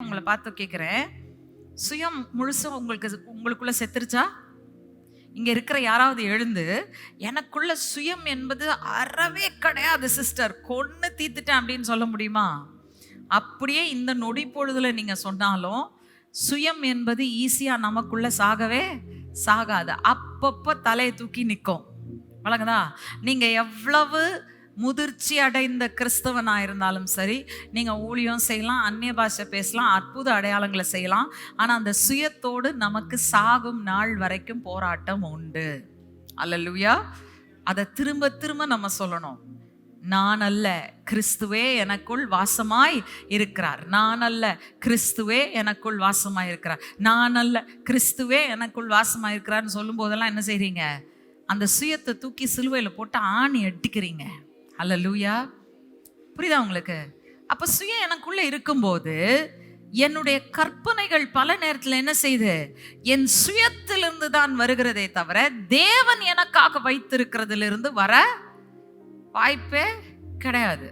உங்களை பார்த்து கேட்குறேன், சுயம் முழுசும் உங்களுக்குள்ள செத்துருச்சா? இங்க இருக்கிற யாராவது எழுந்து, எனக்குள்ள சுயம் என்பது அறவே கிடையாது சிஸ்டர், கொன்னு தீத்துட்டேன் அப்படின்னு சொல்ல முடியுமா? அப்படியே இந்த நொடி பொழுதுல நீங்க சொன்னாலும் சுயம் என்பது ஈஸியா நமக்குள்ள சாகவே சாகாது. அப்பப்போ தலையை தூக்கி நிற்கும். வழங்குதா? நீங்க எவ்வளவு முதிர்ச்சி அடைந்த கிறிஸ்தவனா இருந்தாலும் சரி, நீங்க ஊழியம் செய்யலாம், அந்நிய பாஷை பேசலாம், அற்புத அடையாளங்களை செய்யலாம், ஆனா அந்த சுயத்தோடு நமக்கு சாகும் நாள் வரைக்கும் போராட்டம் உண்டு. அல்லேலூயா. அதை திரும்ப திரும்ப நம்ம சொல்லணும். நான் அல்ல, கிறிஸ்துவே எனக்குள் வாசமாய் இருக்கிறார். நான் அல்ல, கிறிஸ்துவே எனக்குள் வாசமாய் இருக்கிறார். நான் அல்ல, கிறிஸ்துவே எனக்குள் வாசமாய் இருக்கிறார்னு சொல்லும் போதெல்லாம் என்ன செய்றீங்க? அந்த சுயத்தை தூக்கி சிலுவையில் போட்டு ஆணி அடிக்கிறீங்க. அல்லேலூயா. புரியுதா உங்களுக்கு? அப்ப சுயம் எனக்குள்ள இருக்கும்போது என்னுடைய கற்பனைகள் பல நேரத்தில் என்ன செய்யுது? என் சுயத்திலிருந்து தான் வருகிறதே தவிர தேவன் எனக்காக வைத்திருக்கிறதிலிருந்து வர வாய்ப்பே கிடையாது.